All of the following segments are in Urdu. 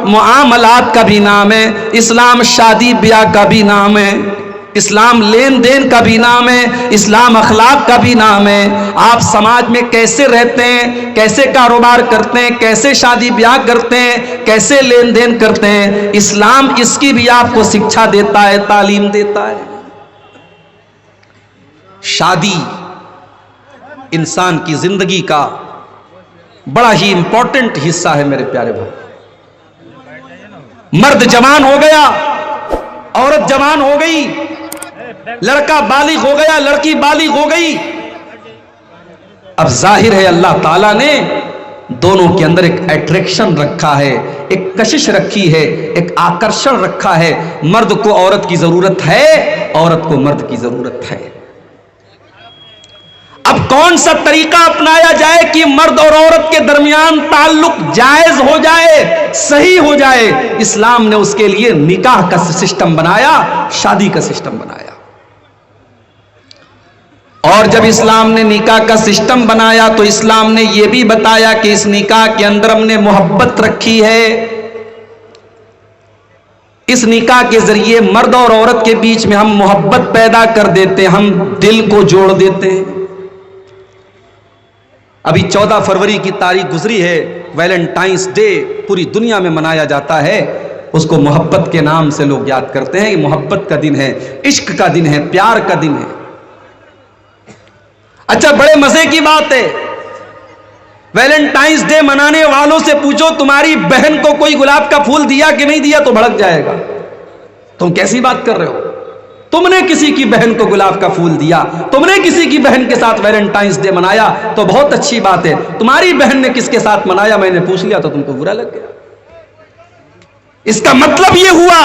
معاملات کا بھی نام ہے، اسلام شادی بیاہ کا بھی نام ہے، اسلام لین دین کا بھی نام ہے، اسلام اخلاق کا بھی نام ہے۔ آپ سماج میں کیسے رہتے ہیں، کیسے کاروبار کرتے ہیں، کیسے شادی بیاہ کرتے ہیں، کیسے لین دین کرتے ہیں، اسلام اس کی بھی آپ کو شکشا دیتا ہے، تعلیم دیتا ہے۔ شادی انسان کی زندگی کا بڑا ہی امپورٹنٹ حصہ ہے میرے پیارے بھائی۔ مرد جوان ہو گیا، عورت جوان ہو گئی، لڑکا بالغ ہو گیا، لڑکی بالغ ہو گئی، اب ظاہر ہے اللہ تعالیٰ نے دونوں کے اندر ایک اٹریکشن رکھا ہے، ایک کشش رکھی ہے، ایک آکرشن رکھا ہے۔ مرد کو عورت کی ضرورت ہے، عورت کو مرد کی ضرورت ہے۔ اب کون سا طریقہ اپنایا جائے کہ مرد اور عورت کے درمیان تعلق جائز ہو جائے، صحیح ہو جائے؟ اسلام نے اس کے لیے نکاح کا سسٹم بنایا، شادی کا سسٹم بنایا۔ اور جب اسلام نے نکاح کا سسٹم بنایا تو اسلام نے یہ بھی بتایا کہ اس نکاح کے اندر ہم نے محبت رکھی ہے۔ اس نکاح کے ذریعے مرد اور عورت کے بیچ میں ہم محبت پیدا کر دیتے ہیں، ہم دل کو جوڑ دیتے ہیں۔ ابھی 14 فروری کی تاریخ گزری ہے، ویلنٹائنس ڈے پوری دنیا میں منایا جاتا ہے۔ اس کو محبت کے نام سے لوگ یاد کرتے ہیں، یہ محبت کا دن ہے، عشق کا دن ہے، پیار کا دن ہے۔ اچھا، بڑے مزے کی بات ہے، ویلنٹائنس ڈے منانے والوں سے پوچھو تمہاری بہن کو کوئی گلاب کا پھول دیا کہ نہیں دیا تو بھڑک جائے گا۔ تم کیسی بات کر رہے ہو؟ تم نے کسی کی بہن کو گلاب کا پھول دیا، تم نے کسی کی بہن کے ساتھ ویلنٹائنس ڈے منایا تو بہت اچھی بات ہے۔ تمہاری بہن نے کس کے ساتھ منایا میں نے پوچھ لیا تو تم کو برا لگ گیا۔ اس کا مطلب یہ ہوا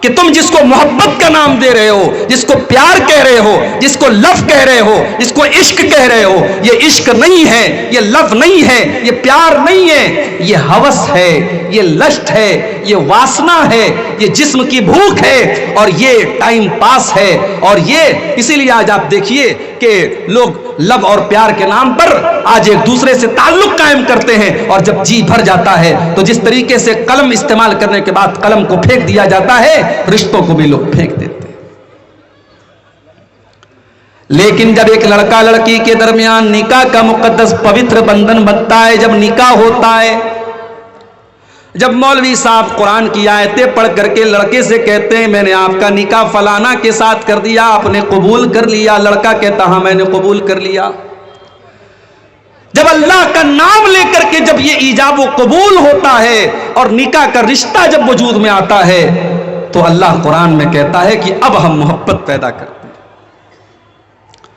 کہ تم جس کو محبت کا نام دے رہے ہو، جس کو پیار کہہ رہے ہو، جس کو لو کہہ رہے ہو، جس کو عشق کہہ رہے ہو، یہ عشق نہیں ہے، یہ لو نہیں ہے، یہ پیار نہیں ہے، یہ ہوس ہے، یہ لشٹ ہے، یہ واسنا ہے، یہ جسم کی بھوک ہے، اور یہ ٹائم پاس ہے۔ اور یہ اسی لیے آج آپ دیکھیے کہ لوگ لو اور پیار کے نام پر آج ایک دوسرے سے تعلق قائم کرتے ہیں، اور جب جی بھر جاتا ہے تو جس طریقے سے قلم استعمال کرنے کے بعد قلم کو پھینک دیا جاتا ہے، رشتوں کو بھی لوگ پھینک دیتے ہیں۔ لیکن جب ایک لڑکا لڑکی کے درمیان نکاح کا مقدس پوتر بندھن بنتا ہے، جب نکاح ہوتا ہے، جب مولوی صاحب قرآن کی آیتیں پڑھ کر کے لڑکے سے کہتے ہیں میں نے آپ کا نکاح فلانا کے ساتھ کر دیا، آپ نے قبول کر لیا، لڑکا کہتا ہاں میں نے قبول کر لیا، جب اللہ کا نام لے کر کے جب یہ ایجاب و قبول ہوتا ہے اور نکاح کا رشتہ جب وجود میں آتا ہے تو اللہ قرآن میں کہتا ہے کہ اب ہم محبت پیدا کرتے ہیں۔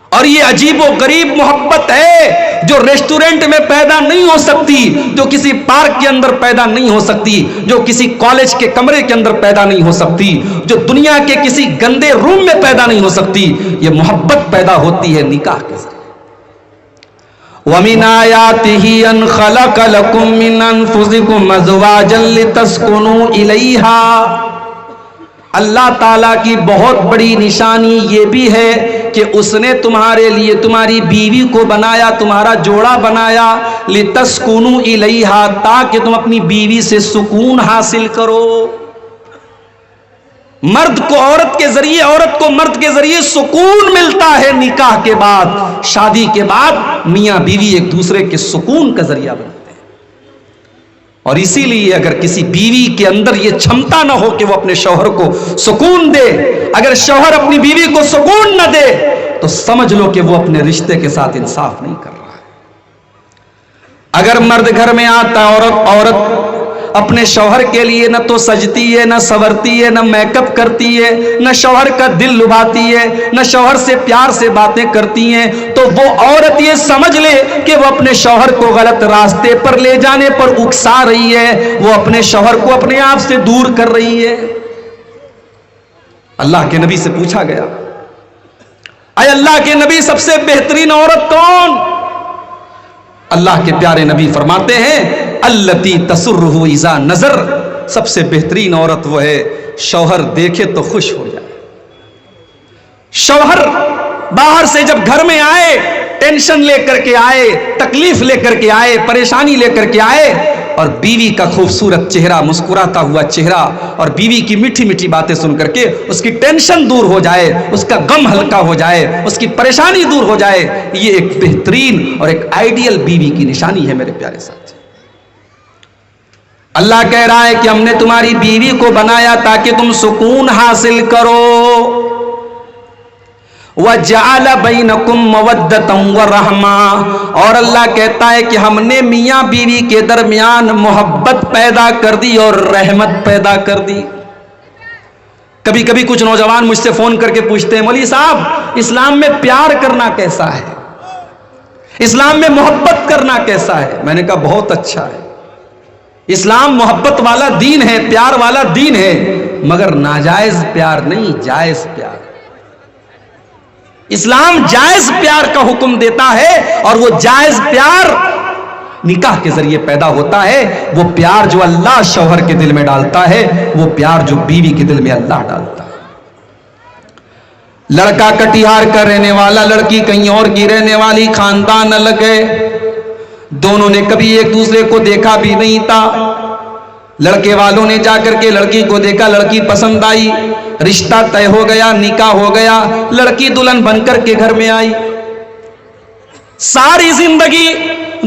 اور یہ عجیب و غریب محبت ہے جو ریسٹورنٹ میں پیدا نہیں ہو سکتی، جو کسی پارک کے اندر پیدا نہیں ہو سکتی، جو کسی کالج کے کمرے کے اندر پیدا نہیں ہو سکتی، جو دنیا کے کسی گندے روم میں پیدا نہیں ہو سکتی۔ یہ محبت پیدا ہوتی ہے نکاح کے ذریعے۔ وَمِنْ آيَاتِهِ أَنْ خَلَقَ لَكُم مِّنْ أَنفُسِكُمْ أَزْوَاجًا لِتَسْكُنُوا إِلَيْهَا۔ اللہ تعالیٰ کی بہت بڑی نشانی یہ بھی ہے کہ اس نے تمہارے لیے تمہاری بیوی کو بنایا، تمہارا جوڑا بنایا، لِتَسْكُنُوا إِلَيْهَا، تاکہ تم اپنی بیوی سے سکون حاصل کرو۔ مرد کو عورت کے ذریعے، عورت کو مرد کے ذریعے سکون ملتا ہے نکاح کے بعد، شادی کے بعد میاں بیوی ایک دوسرے کے سکون کا ذریعہ بنتے ہیں۔ اور اسی لیے اگر کسی بیوی کے اندر یہ چھمتا نہ ہو کہ وہ اپنے شوہر کو سکون دے، اگر شوہر اپنی بیوی کو سکون نہ دے تو سمجھ لو کہ وہ اپنے رشتے کے ساتھ انصاف نہیں کر رہا ہے۔ اگر مرد گھر میں آتا ہے، عورت اپنے شوہر کے لیے نہ تو سجتی ہے، نہ سورتی ہے، نہ میک اپ کرتی ہے، نہ شوہر کا دل لبھاتی ہے، نہ شوہر سے پیار سے باتیں کرتی ہیں، تو وہ عورت یہ سمجھ لے کہ وہ اپنے شوہر کو غلط راستے پر لے جانے پر اکسا رہی ہے، وہ اپنے شوہر کو اپنے آپ سے دور کر رہی ہے۔ اللہ کے نبی سے پوچھا گیا، اے اللہ کے نبی سب سے بہترین عورت کون؟ اللہ کے پیارے نبی فرماتے ہیں التی تسرہ اذا نظر، سب سے بہترین عورت وہ ہے شوہر دیکھے تو خوش ہو جائے۔ شوہر باہر سے جب گھر میں آئے، ٹینشن لے کر کے آئے، تکلیف لے کر کے آئے، پریشانی لے کر کے آئے، اور بیوی کا خوبصورت چہرہ، مسکراتا ہوا چہرہ، اور بیوی کی میٹھی میٹھی باتیں سن کر کے اس کی ٹینشن دور ہو جائے، اس کا غم ہلکا ہو جائے، اس کی پریشانی دور ہو جائے، یہ ایک بہترین اور ایک آئیڈیل بیوی کی نشانی ہے میرے پیارے ساتھی۔ اللہ کہہ رہا ہے کہ ہم نے تمہاری بیوی کو بنایا تاکہ تم سکون حاصل کرو۔ وَجَعَلَ بَيْنَكُمْ مَوَدَّةً وَرَحْمَةً، اور اللہ کہتا ہے کہ ہم نے میاں بیوی کے درمیان محبت پیدا کر دی اور رحمت پیدا کر دی۔ کبھی کبھی کچھ نوجوان مجھ سے فون کر کے پوچھتے ہیں، مولوی صاحب اسلام میں پیار کرنا کیسا ہے، اسلام میں محبت کرنا کیسا ہے؟ میں نے کہا بہت اچھا ہے، اسلام محبت والا دین ہے، پیار والا دین ہے، مگر ناجائز پیار نہیں، جائز پیار۔ اسلام جائز پیار کا حکم دیتا ہے، اور وہ جائز پیار نکاح کے ذریعے پیدا ہوتا ہے۔ وہ پیار جو اللہ شوہر کے دل میں ڈالتا ہے، وہ پیار جو بیوی کے دل میں اللہ ڈالتا ہے۔ لڑکا کٹیہار کا رہنے والا، لڑکی کہیں اور کی رہنے والی، خاندان الگ ہے، دونوں نے کبھی ایک دوسرے کو دیکھا بھی نہیں تھا۔ لڑکے والوں نے جا کر کے لڑکی کو دیکھا، لڑکی پسند آئی، رشتہ طے ہو گیا، نکاح ہو گیا، لڑکی دلہن بن کر کے گھر میں آئی۔ ساری زندگی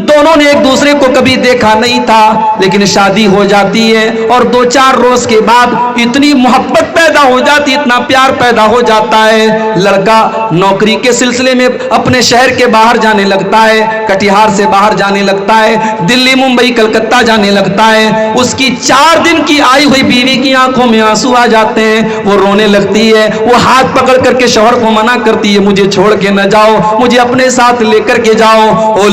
دونوں نے ایک دوسرے کو کبھی دیکھا نہیں تھا، لیکن شادی ہو جاتی ہے، اور 2-4 روز کے بعد اتنی محبت پیدا ہو جاتی، اتنا پیار پیدا ہو جاتا ہے، لڑکا نوکری کے سلسلے میں اپنے شہر کے باہر جانے لگتا ہے، کٹیہار سے باہر جانے لگتا ہے، دلی، ممبئی، کلکتہ جانے لگتا ہے۔ اس کی 4 دن کی آئی ہوئی بیوی کی آنکھوں میں آنسو آ جاتے ہیں، وہ رونے لگتی ہے، وہ ہاتھ پکڑ کر کے شوہر کو منع کرتی ہے، مجھے چھوڑ کے نہ جاؤ، مجھے اپنے ساتھ لے کر کے جاؤ۔ او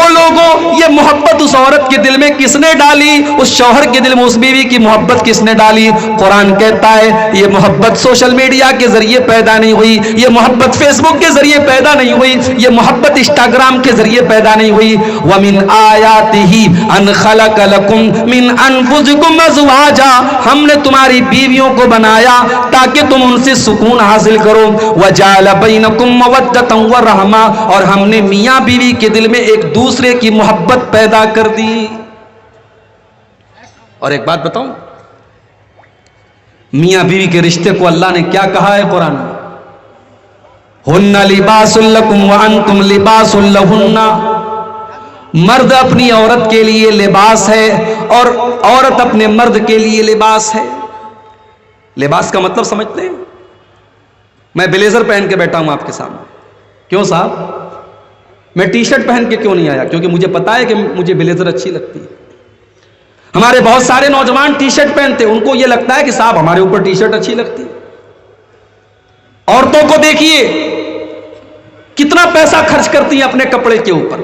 لوگوں، یہ محبت اس عورت کے دل میں کس نے ڈالی؟ اس شوہر کے دل میں اس بیوی کی محبت کس نے ڈالی؟ قرآن کہتا ہے یہ محبت سوشل میڈیا کے ذریعے پیدا نہیں ہوئی، یہ محبت فیس بک کے ذریعے پیدا نہیں ہوئی، یہ محبت انسٹاگرام کے ذریعے پیدا نہیں ہوئی۔ وَمِنْ آيَاتِهِ أَنْ خَلَقَ لَكُمْ مِنْ أَنفُسِكُمْ أَزْوَاجًا، ہم نے تمہاری بیویوں کو بنایا تاکہ تم ان سے سکون حاصل کرو۔ وَجَعَلَ بَيْنَكُمْ مَوَدَّةً وَرَحْمَةً، اور ہم نے میاں بیوی کے دل میں ایک دوسرے کی محبت پیدا کر دی۔ اور ایک بات بتاؤں، میاں بیوی کے رشتے کو اللہ نے کیا کہا ہے قرآن میں؟ ہن لباس لکم وانتم لباس لہن، مرد اپنی عورت کے لیے لباس ہے اور عورت اپنے مرد کے لیے لباس ہے۔ لباس کا مطلب سمجھتے ہیں؟ میں بلیزر پہن کے بیٹھا ہوں آپ کے سامنے، کیوں صاحب؟ میں ٹی شرٹ پہن کے کیوں نہیں آیا؟ کیونکہ مجھے پتا ہے کہ مجھے بلیزر اچھی لگتی ہے۔ ہمارے بہت سارے نوجوان ٹی شرٹ پہنتے، ان کو یہ لگتا ہے کہ صاحب ہمارے اوپر ٹی شرٹ اچھی لگتی ہے۔ عورتوں کو دیکھیے کتنا پیسہ خرچ کرتی ہیں اپنے کپڑے کے اوپر۔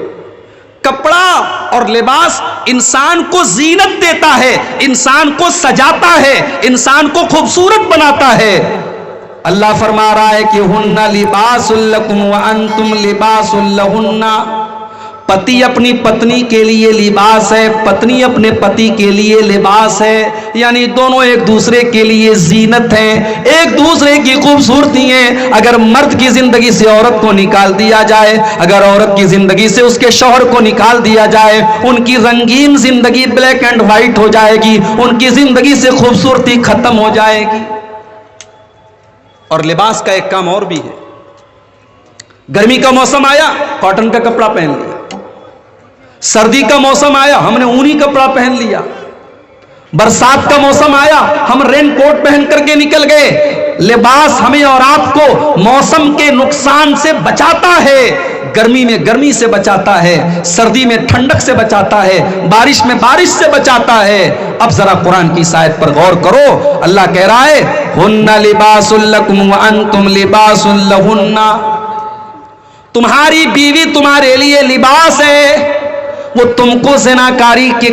کپڑا اور لباس انسان کو زینت دیتا ہے، انسان کو سجاتا ہے، انسان کو خوبصورت بناتا ہے۔ اللہ فرما رہا ہے کہ ہن لباس لکم وانتم لباس لہن، پتی اپنی پتنی کے لیے لباس ہے، پتنی اپنے پتی کے لیے لباس ہے، یعنی دونوں ایک دوسرے کے لیے زینت ہیں، ایک دوسرے کی خوبصورتی ہیں۔ اگر مرد کی زندگی سے عورت کو نکال دیا جائے، اگر عورت کی زندگی سے اس کے شوہر کو نکال دیا جائے، ان کی رنگین زندگی بلیک اینڈ وائٹ ہو جائے گی، ان کی زندگی سے خوبصورتی ختم ہو جائے گی۔ اور لباس کا ایک کام اور بھی ہے، گرمی کا موسم آیا کاٹن کا کپڑا پہن لیا، سردی کا موسم آیا ہم نے اونی کپڑا پہن لیا، برسات کا موسم آیا ہم رین کوٹ پہن کر کے نکل گئے۔ لباس ہمیں اور آپ کو موسم کے نقصان سے بچاتا ہے، گرمی میں گرمی سے بچاتا ہے، سردی میں ٹھنڈک سے بچاتا ہے، بارش میں بارش سے بچاتا ہے۔ اب ذرا قرآن کی آیت پر غور کرو، اللہ کہہ رہا ہے ہن لباس لکم وانتم لباس لہن، تمہاری بیوی تمہارے لیے لباس ہے، وہ تم کو زناکاری کے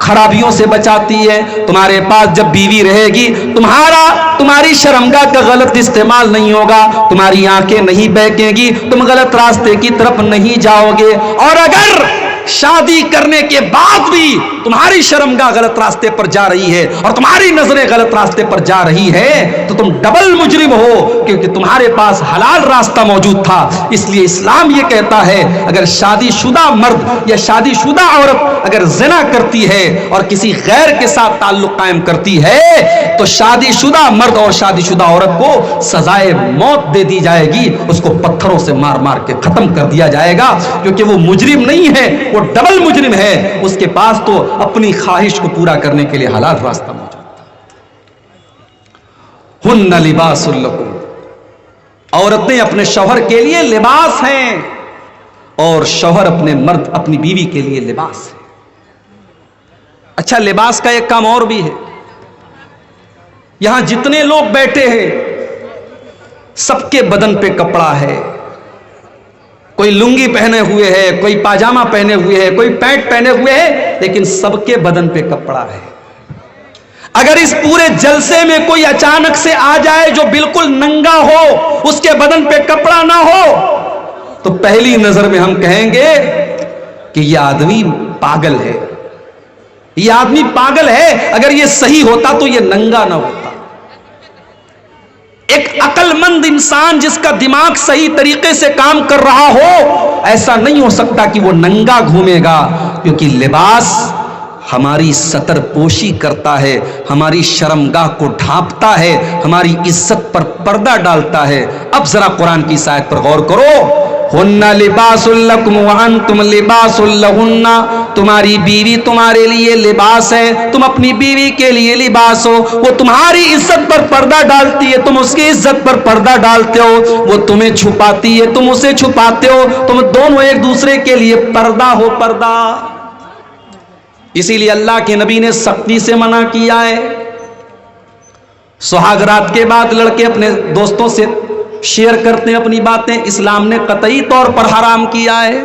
خرابیوں سے بچاتی ہے۔ تمہارے پاس جب بیوی رہے گی تمہاری شرمگاہ کا غلط استعمال نہیں ہوگا، تمہاری آنکھیں نہیں بہکیں گی، تم غلط راستے کی طرف نہیں جاؤ گے۔ اور اگر شادی کرنے کے بعد بھی تمہاری شرمگاہ غلط راستے پر جا رہی ہے اور تمہاری نظریں غلط راستے پر جا رہی ہے تو تم ڈبل مجرم ہو، کیونکہ تمہارے پاس حلال راستہ موجود تھا۔ اس لیے اسلام یہ کہتا ہے اگر شادی شدہ مرد یا شادی شدہ عورت اگر زنا کرتی ہے اور کسی غیر کے ساتھ تعلق قائم کرتی ہے تو شادی شدہ مرد اور شادی شدہ عورت کو سزائے موت دے دی جائے گی، اس کو پتھروں سے مار مار کے ختم کر دیا جائے گا، کیونکہ وہ مجرم نہیں ہے، وہ ڈبل مجرم ہے، اس کے پاس تو اپنی خواہش کو پورا کرنے کے لیے حلال راستہ موجود ہے۔ ہن لباس لکم، عورتیں اپنے شوہر کے لیے لباس ہیں اور شوہر اپنے مرد اپنی بیوی کے لیے لباس ہے۔ اچھا، لباس کا ایک کام اور بھی ہے۔ یہاں جتنے لوگ بیٹھے ہیں سب کے بدن پہ کپڑا ہے، کوئی لنگی پہنے ہوئے ہے، کوئی پاجامہ پہنے ہوئے ہے، کوئی پینٹ پہنے ہوئے ہے، لیکن سب کے بدن پہ کپڑا ہے۔ اگر اس پورے جلسے میں کوئی اچانک سے آ جائے جو بالکل ننگا ہو، اس کے بدن پہ کپڑا نہ ہو، تو پہلی نظر میں ہم کہیں گے کہ یہ آدمی پاگل ہے، یہ آدمی پاگل ہے۔ اگر یہ صحیح ہوتا تو یہ ننگا نہ ہوتا۔ ایک عقل مند انسان جس کا دماغ صحیح طریقے سے کام کر رہا ہو، ایسا نہیں ہو سکتا کہ وہ ننگا گھومے گا، کیونکہ لباس ہماری ستر پوشی کرتا ہے، ہماری شرمگاہ کو ڈھانپتا ہے، ہماری عزت پر پردہ ڈالتا ہے۔ اب ذرا قرآن کی اس آیت پر غور کرو۔ ہن لباس لکم وانتم لباس لہن، تمہاری بیوی تمہارے لیے لباس ہے، تم اپنی بیوی کے لیے لباس ہو۔ وہ تمہاری عزت پر پردہ ڈالتی ہے، تم اس کی عزت پر پردہ ڈالتے ہو۔ وہ تمہیں چھپاتی ہے، تم اسے چھپاتے ہو، تم دونوں ایک دوسرے کے لیے پردہ ہو، پردہ۔ اسی لیے اللہ کے نبی نے سختی سے منع کیا ہے۔ سہاگ رات کے بعد لڑکے اپنے دوستوں سے شیئر کرتے ہیں اپنی باتیں، اسلام نے قطعی طور پر حرام کیا ہے۔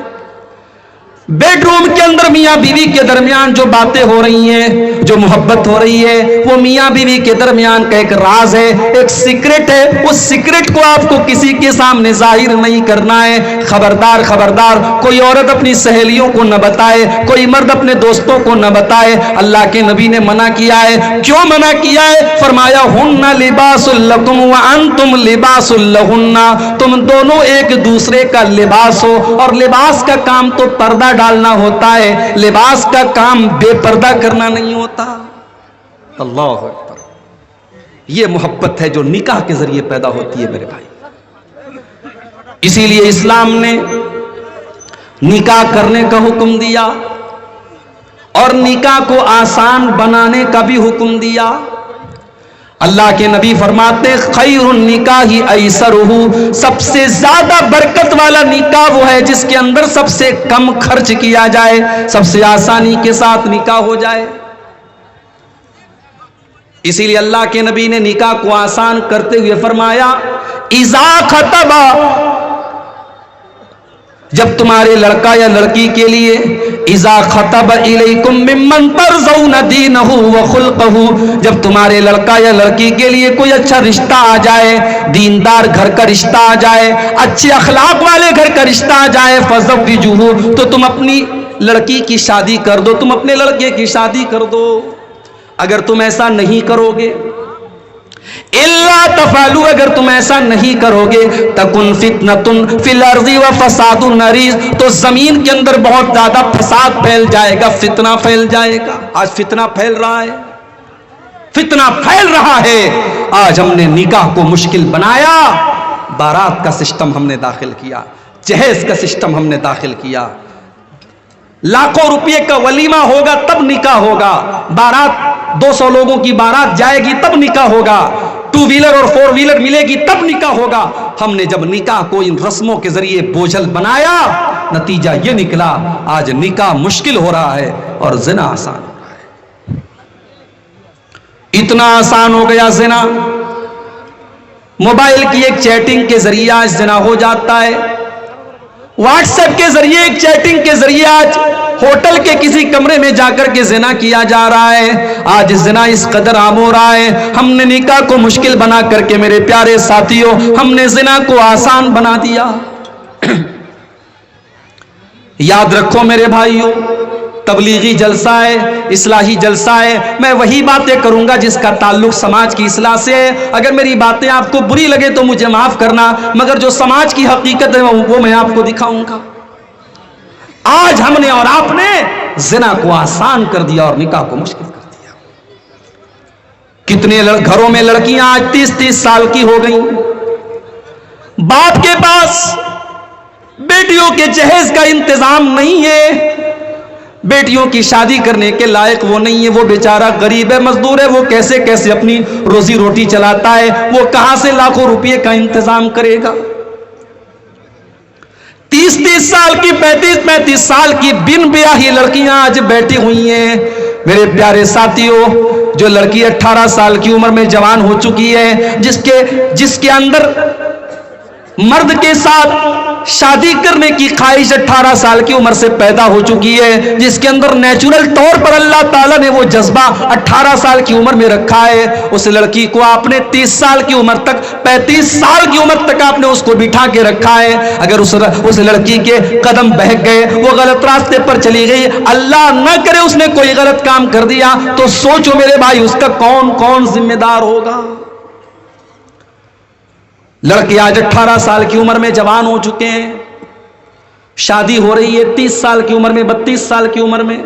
بیڈ روم کے اندر میاں بیوی کے درمیان جو باتیں ہو رہی ہیں، جو محبت ہو رہی ہے، وہ میاں بیوی کے درمیان کا ایک راز ہے، ایک سیکرٹ ہے۔ اس سیکرٹ کو آپ کو کسی کے سامنے ظاہر نہیں کرنا ہے۔ خبردار خبردار، کوئی عورت اپنی سہیلیوں کو نہ بتائے، کوئی مرد اپنے دوستوں کو نہ بتائے۔ اللہ کے نبی نے منع کیا ہے۔ کیوں منع کیا ہے؟ فرمایا ہن لباس لکم وانتم لباس لہن، تم دونوں ایک دوسرے کا لباس ہو، اور لباس کا کام تو پردہ ڈالنا ہوتا ہے، لباس کا کام بے پردہ کرنا نہیں ہوتا۔ اللہ اکبر، یہ محبت ہے جو نکاح کے ذریعے پیدا ہوتی ہے میرے بھائی۔ اسی لیے اسلام نے نکاح کرنے کا حکم دیا اور نکاح کو آسان بنانے کا بھی حکم دیا۔ اللہ کے نبی فرماتے خیر النکاح ایسرہ، سب سے زیادہ برکت والا نکاح وہ ہے جس کے اندر سب سے کم خرچ کیا جائے، سب سے آسانی کے ساتھ نکاح ہو جائے۔ اسی لیے اللہ کے نبی نے نکاح کو آسان کرتے ہوئے فرمایا اذا خطبا، جب تمہارے لڑکا یا لڑکی کے لیے اذا خطب الیکم ممن ترضون دینہ وخلقہ، جب تمہارے لڑکا یا لڑکی کے لیے کوئی اچھا رشتہ آ جائے، دیندار گھر کا رشتہ آ جائے، اچھے اخلاق والے گھر کا رشتہ آ جائے، فزوجوہ، تو تم اپنی لڑکی کی شادی کر دو، تم اپنے لڑکے کی شادی کر دو۔ اگر تم ایسا نہیں کرو گے، الا تفعلوا، اگر تم ایسا نہیں کرو گے، تکن فتنۃ فی الارض وفساد عریض، تو زمین کے اندر بہت زیادہ فساد پھیل جائے گا، فتنہ پھیل جائے گا۔ آج فتنہ پھیل رہا ہے، فتنہ پھیل رہا ہے۔ آج ہم نے نکاح کو مشکل بنایا، بارات کا سسٹم ہم نے داخل کیا، جہیز کا سسٹم ہم نے داخل کیا، لاکھوں روپے کا ولیمہ ہوگا تب نکاح ہوگا، بارات 200 لوگوں کی بارات جائے گی تب نکاح ہوگا، 2 ویلر اور 4 ویلر ملے گی تب نکاح ہوگا۔ ہم نے جب نکاح کو ان رسموں کے ذریعے بوجھل بنایا، نتیجہ یہ نکلا آج نکاح مشکل ہو رہا ہے اور زنا آسان ہو رہا ہے۔ اتنا آسان ہو گیا زنا، موبائل کی ایک چیٹنگ کے ذریعے آج زنا ہو جاتا ہے، واٹس ایپ کے ذریعے ایک چیٹنگ کے ذریعے آج ہوٹل کے کسی کمرے میں جا کر کے زنا کیا جا رہا ہے۔ آج زنا اس قدر عام ہو رہا ہے، ہم نے نکاح کو مشکل بنا کر کے میرے پیارے ساتھیوں، ہم نے زنا کو آسان بنا دیا۔ یاد رکھو میرے بھائیوں، تبلیغی جلسہ ہے، اصلاحی جلسہ ہے، میں وہی باتیں کروں گا جس کا تعلق سماج کی اصلاح سے ہے۔ اگر میری باتیں آپ کو بری لگے تو مجھے معاف کرنا، مگر جو سماج کی حقیقت ہے وہ میں آپ کو دکھاؤں گا۔ آج ہم نے اور آپ نے زنا کو آسان کر دیا اور نکاح کو مشکل کر دیا۔ کتنے گھروں میں لڑکیاں آج 30-30 سال کی ہو گئی، باپ کے پاس بیٹیوں کے جہیز کا انتظام نہیں ہے، بیٹیوں کی شادی کرنے کے لائق وہ نہیں ہے، وہ بیچارہ غریب ہے، مزدور ہے، وہ کیسے کیسے اپنی روزی روٹی چلاتا ہے، وہ کہاں سے لاکھوں روپے کا انتظام کرے گا۔ 30-30 سال کی، 35-35 سال کی بن بیاہی لڑکیاں آج بیٹھی ہوئی ہیں۔ میرے پیارے ساتھیوں، جو لڑکی 18 سال کی عمر میں جوان ہو چکی ہے، جس کے اندر مرد کے ساتھ شادی کرنے کی خواہش 18 سال کی عمر سے پیدا ہو چکی ہے، جس کے اندر نیچرل طور پر اللہ تعالیٰ نے وہ جذبہ 18 سال کی عمر میں رکھا ہے، اس لڑکی کو آپ نے 30 سال کی عمر تک، 35 سال کی عمر تک آپ نے اس کو بٹھا کے رکھا ہے۔ اگر اس لڑکی کے قدم بہک گئے، وہ غلط راستے پر چلی گئی، اللہ نہ کرے اس نے کوئی غلط کام کر دیا، تو سوچو میرے بھائی اس کا کون ذمہ دار ہوگا؟ لڑکے آج 18 سال کی عمر میں جوان ہو چکے ہیں، شادی ہو رہی ہے 30 سال کی عمر میں، 32 سال کی عمر میں۔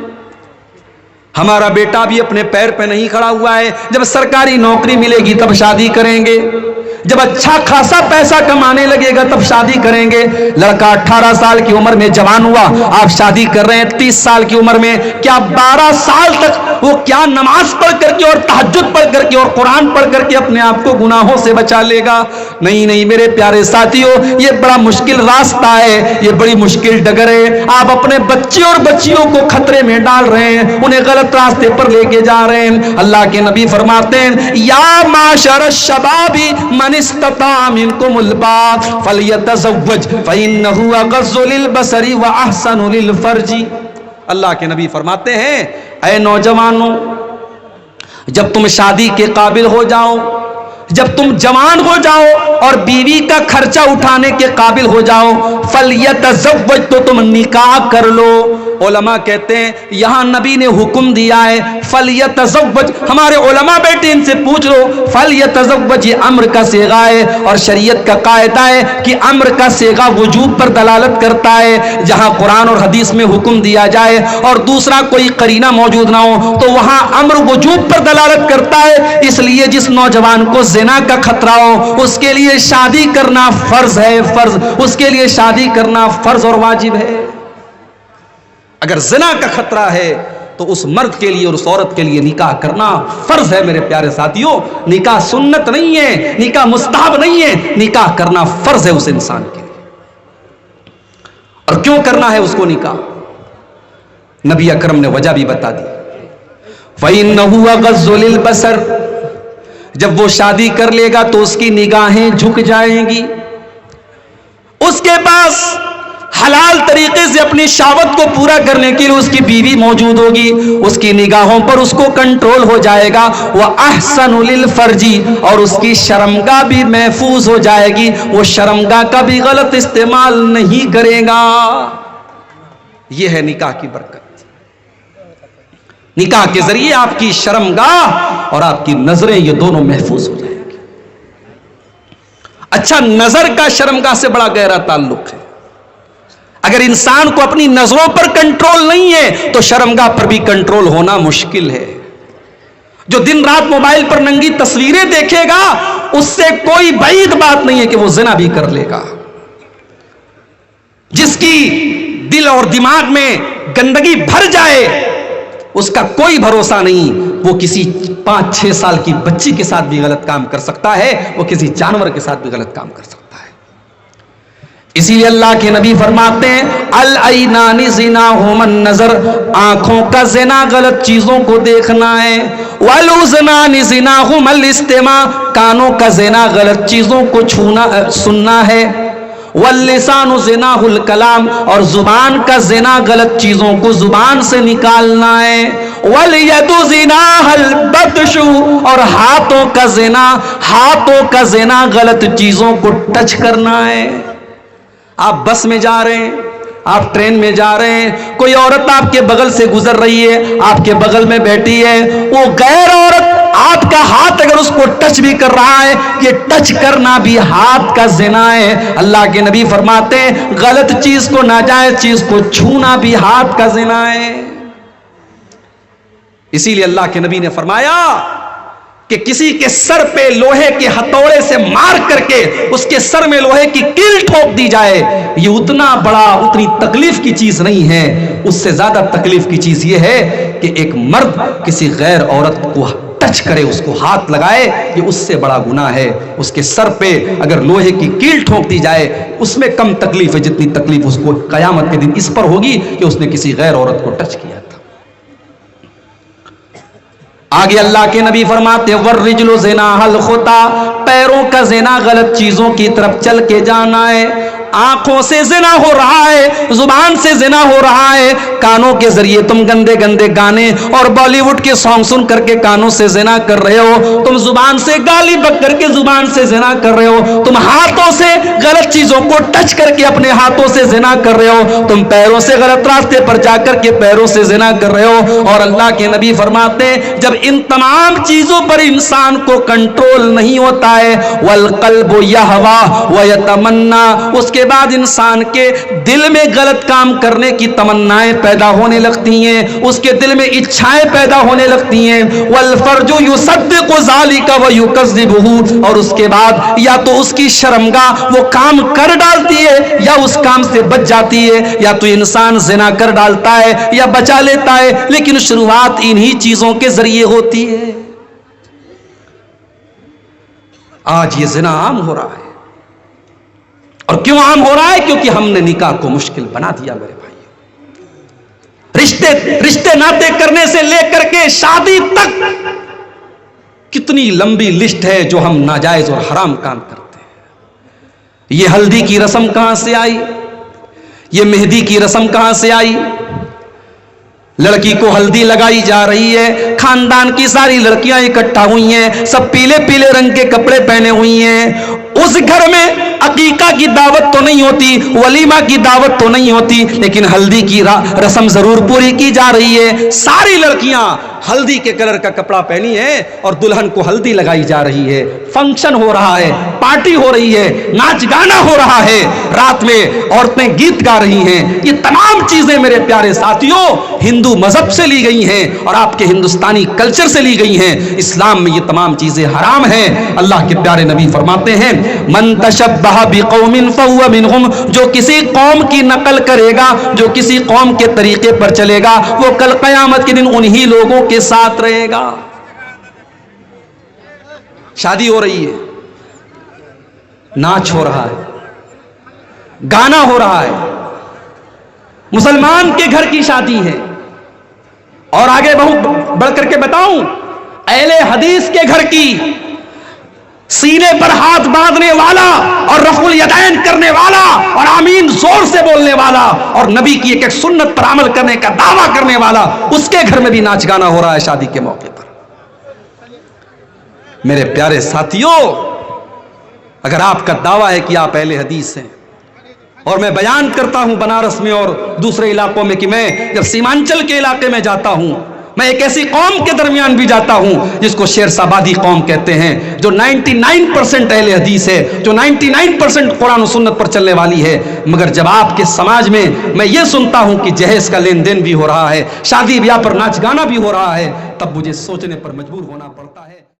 ہمارا بیٹا بھی اپنے پیر پہ نہیں کھڑا ہوا ہے، جب سرکاری نوکری ملے گی تب شادی کریں گے، جب اچھا خاصا پیسہ کمانے لگے گا تب شادی کریں گے۔ لڑکا 18 سال کی عمر میں جوان ہوا، آپ شادی کر رہے ہیں 30 سال کی عمر میں، کیا 12 سال تک وہ کیا نماز پڑھ کر کے اور تہجد پڑھ کر کے اور قرآن پڑھ کر کے اپنے آپ کو گناہوں سے بچا لے گا؟ نہیں میرے پیارے ساتھیوں، یہ بڑا مشکل راستہ ہے، یہ بڑی مشکل ڈگر ہے۔ آپ اپنے بچے اور بچیوں کو خطرے میں ڈال رہے ہیں، انہیں غلط راستے پر لے کے جا رہے ہیں۔ اللہ کے نبی فرماتے ہیں، یا معشر الشباب من استطاع منکم الباء فلیتزوج فإنہ اغض للبصر واحسن للفرج۔ اللہ کے نبی فرماتے ہیں، اے نوجوانوں، جب تم شادی کے قابل ہو جاؤ، جب تم جوان ہو جاؤ اور بیوی کا خرچہ اٹھانے کے قابل ہو جاؤ، فلیتزوج، تو تم نکاح کر لو۔ علماء کہتے ہیں یہاں نبی نے حکم دیا ہے فلیتزوج، ہمارے علماء بیٹے ان سے پوچھ لو، فلیتزوج یہ امر کا صیغہ ہے، اور شریعت کا قاعدہ ہے کہ امر کا صیغہ وجوب پر دلالت کرتا ہے۔ جہاں قرآن اور حدیث میں حکم دیا جائے اور دوسرا کوئی قرینہ موجود نہ ہو تو وہاں امر وجوب پر دلالت کرتا ہے۔ اس لیے جس نوجوان کو زنا کا خطرہ ہو اس کے لیے شادی کرنا فرض ہے، فرض، اس کے لیے شادی کرنا فرض اور واجب ہے۔ اگر زنا کا خطرہ ہے تو اس مرد کے لیے اور اس عورت کے لیے نکاح کرنا فرض ہے۔ میرے پیارے ساتھیوں، نکاح سنت نہیں ہے، نکاح مستحب نہیں ہے، نکاح کرنا فرض ہے اس انسان کے لیے۔ اور کیوں کرنا ہے اس کو نکاح؟ نبی اکرم نے وجہ بھی بتا دی، فَإِنَّهُ أَغَضُّ لِلْبَصَرِ، جب وہ شادی کر لے گا تو اس کی نگاہیں جھک جائیں گی، اس کے پاس حلال طریقے سے اپنی شہوت کو پورا کرنے کے لیے اس کی بیوی موجود ہوگی، اس کی نگاہوں پر اس کو کنٹرول ہو جائے گا، وَأَحْسَنُ لِلْفَرْجِ، اور اس کی شرمگاہ بھی محفوظ ہو جائے گی، وہ شرمگاہ کا بھی غلط استعمال نہیں کرے گا۔ یہ ہے نکاح کی برکت۔ نکاح کے ذریعے آپ کی شرمگاہ اور آپ کی نظریں یہ دونوں محفوظ ہو جائیں گی۔ اچھا، نظر کا شرمگاہ سے بڑا گہرا تعلق ہے۔ اگر انسان کو اپنی نظروں پر کنٹرول نہیں ہے تو شرمگاہ پر بھی کنٹرول ہونا مشکل ہے۔ جو دن رات موبائل پر ننگی تصویریں دیکھے گا اس سے کوئی بعید بات نہیں ہے کہ وہ زنا بھی کر لے گا۔ جس کی دل اور دماغ میں گندگی بھر جائے اس کا کوئی بھروسہ نہیں، وہ کسی 5-6 سال کی بچی کے ساتھ بھی غلط کام کر سکتا ہے، وہ کسی جانور کے ساتھ بھی غلط کام کر سکتا ہے۔ اسی لیے اللہ کے نبی فرماتے ہیں، العینان زناہما النظر، آنکھوں کا زنا غلط چیزوں کو دیکھنا ہے، والاذنان زناہما الاستماع، کانوں کا زنا غلط چیزوں کو سننا ہے، واللسان زناہ الکلام، اور زبان کا زنا غلط چیزوں کو زبان سے نکالنا ہے، والید زناہ البطش، اور ہاتھوں کا زنا غلط چیزوں کو ٹچ کرنا ہے۔ آپ بس میں جا رہے ہیں، آپ ٹرین میں جا رہے ہیں, کوئی عورت آپ کے بغل سے گزر رہی ہے, آپ کے بغل میں بیٹھی ہے, وہ غیر عورت آپ کا ہاتھ اگر اس کو ٹچ بھی کر رہا ہے, یہ ٹچ کرنا بھی ہاتھ کا زنا ہے. اللہ کے نبی فرماتے ہیں غلط چیز کو, ناجائز چیز کو چھونا بھی ہاتھ کا زنا ہے. اسی لیے اللہ کے نبی نے فرمایا کہ کسی کے سر پہ لوہے کے ہتھوڑے سے مار کر کے اس کے سر میں لوہے کی کیل ٹھوک دی جائے, یہ اتنی تکلیف کی چیز نہیں ہے. اس سے زیادہ تکلیف کی چیز یہ ہے کہ ایک مرد کسی غیر عورت کو ٹچ کرے, اس کو ہاتھ لگائے, یہ اس سے بڑا گناہ ہے. اس کے سر پہ اگر لوہے کی کیل ٹھوک دی جائے, اس میں کم تکلیف ہے جتنی تکلیف اس کو قیامت کے دن اس پر ہوگی کہ اس نے کسی غیر عورت کو ٹچ کیا تھا. آگے اللہ کے نبی فرماتے والرجل زناها الخطا, پیروں کا زنا غلط چیزوں کی طرف چل کے جانا ہے. آنکھوں سے زنا ہو رہا ہے, زبان سے زنا ہو رہا ہے, کانوں کے ذریعے تم گندے گندے گانے اور بالی ووڈ کے سانگ سن کر کے کانوں سے زنا کر رہے ہو, تم زبان سے گالی بک کر کے زبان سے زنا کر رہے ہو, تم ہاتھوں سے غلط چیزوں کو ٹچ کر کے اپنے ہاتھوں سے زنا کر رہے ہو, تم پیروں سے غلط راستے پر جا کر کے پیروں سے زنا کر رہے ہو. اور اللہ کے نبی فرماتے ہیں جب ان تمام چیزوں پر انسان کو کنٹرول نہیں ہوتا ہے, والقلب یہوا ویتمنا, اس کے بعد انسان کے دل میں غلط کام کرنے کی تمنائیں پیدا ہونے لگتی ہیں, اس کے دل میں اچھائیں پیدا ہونے لگتی ہیں. والفرج یصدق ذلک ویکذبہ, اور اس کے بعد یا تو اس کی شرمگاہ وہ کام کر ڈالتی ہے یا اس کام سے بچ جاتی ہے, یا تو انسان زنا کر ڈالتا ہے یا بچا لیتا ہے, لیکن شروعات انہی چیزوں کے ذریعے ہوتی ہے. آج یہ زنا عام ہو رہا ہے, اور کیوں عام ہو رہا ہے؟ کیونکہ ہم نے نکاح کو مشکل بنا دیا. میرے بھائیو, رشتے ناطے کرنے سے لے کر کے شادی تک کتنی لمبی لسٹ ہے جو ہم ناجائز اور حرام کام کرتے ہیں. یہ ہلدی کی رسم کہاں سے آئی؟ یہ مہندی کی رسم کہاں سے آئی؟ لڑکی کو ہلدی لگائی جا رہی ہے, خاندان کی ساری لڑکیاں اکٹھا ہوئی ہیں, سب پیلے پیلے رنگ کے کپڑے پہنے ہوئی ہیں. اس گھر میں عقیقہ کی دعوت تو نہیں ہوتی, ولیمہ کی دعوت تو نہیں ہوتی, لیکن ہلدی کی رسم ضرور پوری کی جا رہی ہے. ساری لڑکیاں ہلدی کے کلر کا کپڑا پہنی ہے اور دلہن کو ہلدی لگائی جا رہی ہے. فنکشن ہو رہا ہے, پارٹی ہو رہی ہے, ناچ گانا ہو رہا ہے, رات میں عورتیں گیت گا رہی ہیں. یہ تمام چیزیں میرے پیارے ساتھیوں ہندو مذہب سے لی گئی ہیں اور آپ کے ہندوستانی کلچر سے لی گئی ہیں. اسلام میں یہ تمام چیزیں حرام ہیں. اللہ کے پیارے نبی فرماتے ہیں من تشبہ بقوم فہو منہم, جو کسی قوم کی نقل کرے گا, جو کسی قوم کے طریقے پر چلے گا, وہ کل قیامت کے دن انہی لوگوں کے ساتھ رہے گا. شادی ہو رہی ہے, ناچ ہو رہا ہے, گانا ہو رہا ہے, مسلمان کے گھر کی شادی ہے. اور آگے بہت بڑھ کر کے بتاؤں, اہل حدیث کے گھر کی, سینے پر ہاتھ باندھنے والا اور رفع الیدین کرنے والا اور آمین زور سے بولنے والا اور نبی کی ایک ایک سنت پر عمل کرنے کا دعویٰ کرنے والا, اس کے گھر میں بھی ناچ گانا ہو رہا ہے شادی کے موقع پر. میرے پیارے ساتھیوں, اگر آپ کا دعویٰ ہے کہ آپ اہل حدیث ہیں, اور میں بیان کرتا ہوں بنارس میں اور دوسرے علاقوں میں کہ میں جب سیمانچل کے علاقے میں جاتا ہوں, میں ایک ایسی قوم کے درمیان بھی جاتا ہوں جس کو شیر سابادی قوم کہتے ہیں, جو 99% اہل حدیث ہے, جو 99% قرآن و سنت پر چلنے والی ہے. مگر جب آپ کے سماج میں یہ سنتا ہوں کہ جہیز کا لین دین بھی ہو رہا ہے, شادی بیاہ پر ناچ گانا بھی ہو رہا ہے, تب مجھے سوچنے پر مجبور ہونا پڑتا ہے.